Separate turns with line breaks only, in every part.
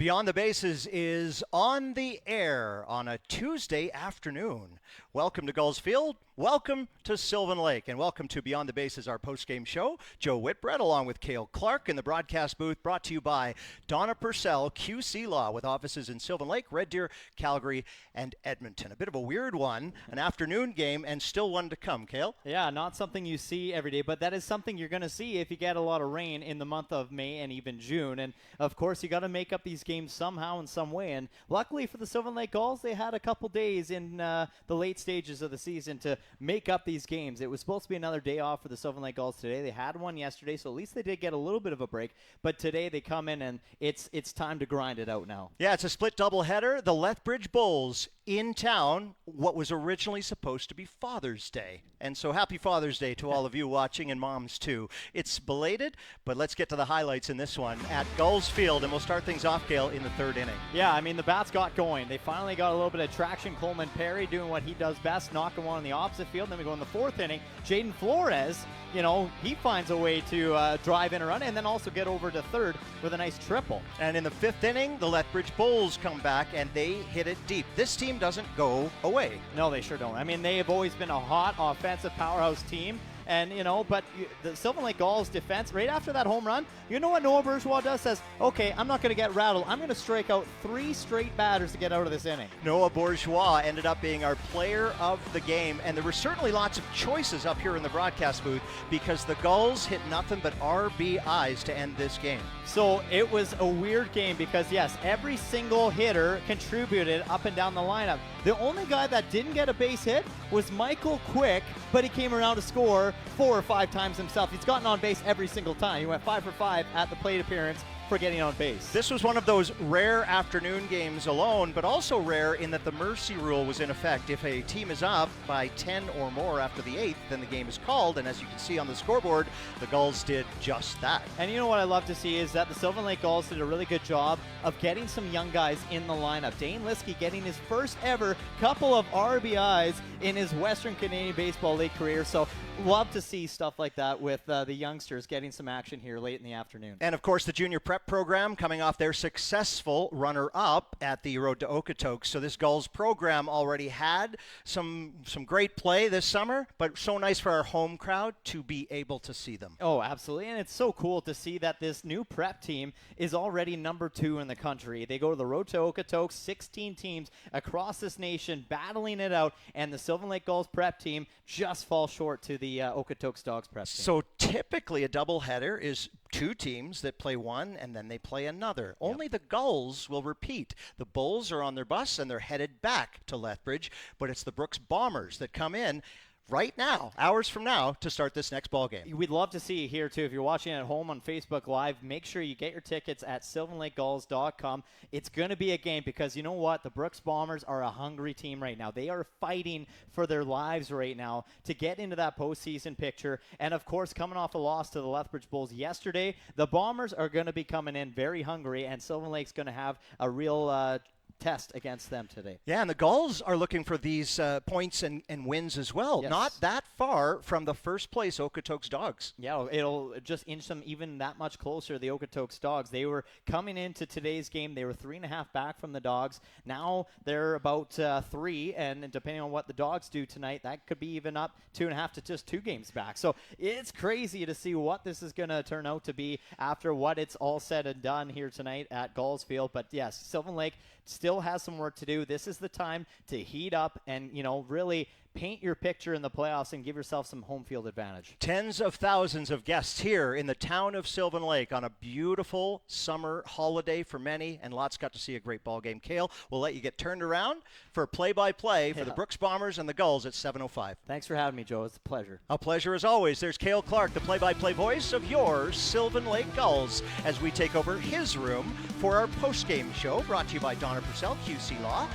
Beyond the Bases is on the air on a Tuesday afternoon. Welcome to Gulls Field. Welcome to Sylvan Lake. And welcome to Beyond the Bases, our post-game show. Joe Whitbread along with Cale Clark in the broadcast booth, brought to you by Donna Purcell, QC Law, with offices in Sylvan Lake, Red Deer, Calgary, and Edmonton. A bit of a weird one, an afternoon game, and still one to come, Cale.
Yeah, not something you see every day, but that is something you're going to see if you get a lot of rain in the month of May and even June. And, of course, you got to make up these games somehow in some way. And luckily for the Sylvan Lake Gulls, they had a couple days in the late stages of the season to make up these games. It was supposed to be another day off for the Sylvan Lake Gulls today. They had one yesterday, so at least they did get a little bit of a break. But today they come in, and it's time to grind it out now.
Yeah, it's a split doubleheader. The Lethbridge Bulls in town, what was originally supposed to be Father's Day. And so happy Father's Day to all of you watching, and moms too. It's belated, but let's get to the highlights in this one at Gulls Field, and we'll start things off, Cale, in the third inning.
Yeah, I mean, the bats got going. They finally got a little bit of traction. Coleman Perry doing what he does best, knocking one on the opposite field. Then we go in the fourth inning. Jaden Flores, he finds a way to drive in a run and then also get over to third with a nice triple.
And in the fifth inning, the Lethbridge Bulls come back and they hit it deep. This team doesn't go away.
No, they sure don't. I mean, they have always been a hot offensive powerhouse team. And, but the Sylvan Lake Gulls defense, right after that home run, you know what Noah Bourgeois does? Says, okay, I'm not going to get rattled. I'm going to strike out 3 straight batters to get out of this inning.
Noah Bourgeois ended up being our player of the game. And there were certainly lots of choices up here in the broadcast booth because the Gulls hit nothing but RBIs to end this game.
So it was a weird game because, yes, every single hitter contributed up and down the lineup. The only guy that didn't get a base hit was Michael Quick, but he came around to score 4 or 5 times himself. He's gotten on base every single time. He went 5 for 5 at the plate appearance for getting on base.
This was one of those rare afternoon games alone, but also rare in that the mercy rule was in effect. If a team is up by 10 or more after the 8th, then the game is called, and as you can see on the scoreboard, the Gulls did just that.
And you know what I love to see is that the Sylvan Lake Gulls did a really good job of getting some young guys in the lineup. Dane Liskey getting his first ever couple of RBIs in his Western Canadian Baseball League career, so love to see stuff like that with the youngsters getting some action here late in the afternoon.
And of course the junior prep program coming off their successful runner-up at the Road to Okotoks. So this Gulls program already had some great play this summer, but so nice for our home crowd to be able to see them.
Oh, absolutely. And it's so cool to see that this new prep team is already number 2 in the country. They go to the Road to Okotoks, 16 teams across this nation battling it out, and the Sylvan Lake Gulls prep team just falls short to the Okotoks Dogs prep team.
So typically a doubleheader is 2 teams that play one and then they play another. Yep. Only the Gulls will repeat. The Bulls are on their bus and they're headed back to Lethbridge, but it's the Brooks Bombers that come in right now, hours from now, to start this next ball game.
We'd love to see you here, too. If you're watching at home on Facebook Live, make sure you get your tickets at sylvanlakegulls.com. It's going to be a game because you know what? The Brooks Bombers are a hungry team right now. They are fighting for their lives right now to get into that postseason picture. And, of course, coming off a loss to the Lethbridge Bulls yesterday, the Bombers are going to be coming in very hungry, and Sylvan Lake's going to have a real test against them today.
Yeah, and the Gulls are looking for these points and wins as well. Yes. Not that far from the first place Okotoks Dogs.
Yeah, it'll just inch them even that much closer, the Okotoks Dogs. They were coming into today's game, they were 3.5 back from the Dogs. Now they're about 3, and depending on what the Dogs do tonight, that could be even up 2.5 to just 2 games back. So it's crazy to see what this is going to turn out to be after what it's all said and done here tonight at Gulls Field. But yes, Sylvan Lake still has some work to do. This is the time to heat up and, really paint your picture in the playoffs and give yourself some home field advantage.
Tens of thousands of guests here in the town of Sylvan Lake on a beautiful summer holiday for many, and lots got to see a great ball game. Cale, we'll let you get turned around for play-by-play for the Brooks Bombers and the Gulls at 7:05.
Thanks for having me, Joe. It's a pleasure.
A pleasure as always. There's Cale Clark, the play-by-play voice of your Sylvan Lake Gulls, as we take over his room for our post-game show brought to you by Donna Purcell, QC Law.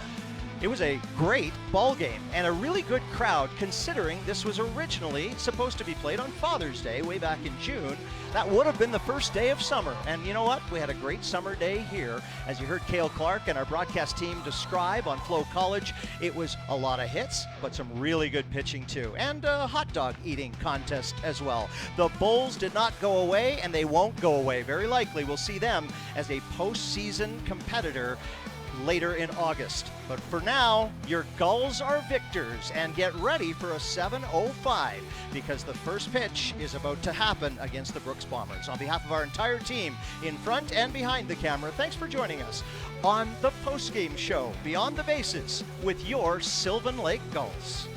It was a great ball game and a really good crowd considering this was originally supposed to be played on Father's Day way back in June. That would have been the first day of summer. And you know what? We had a great summer day here. As you heard Cale Clark and our broadcast team describe on Flow College, it was a lot of hits, but some really good pitching too. And a hot dog eating contest as well. The Bulls did not go away and they won't go away. Very likely we'll see them as a postseason competitor later in August. But for now, your Gulls are victors, and get ready for a 7:05 because the first pitch is about to happen against the Brooks Bombers. On behalf of our entire team, in front and behind the camera, thanks for joining us on the postgame show Beyond the Bases with your Sylvan Lake Gulls.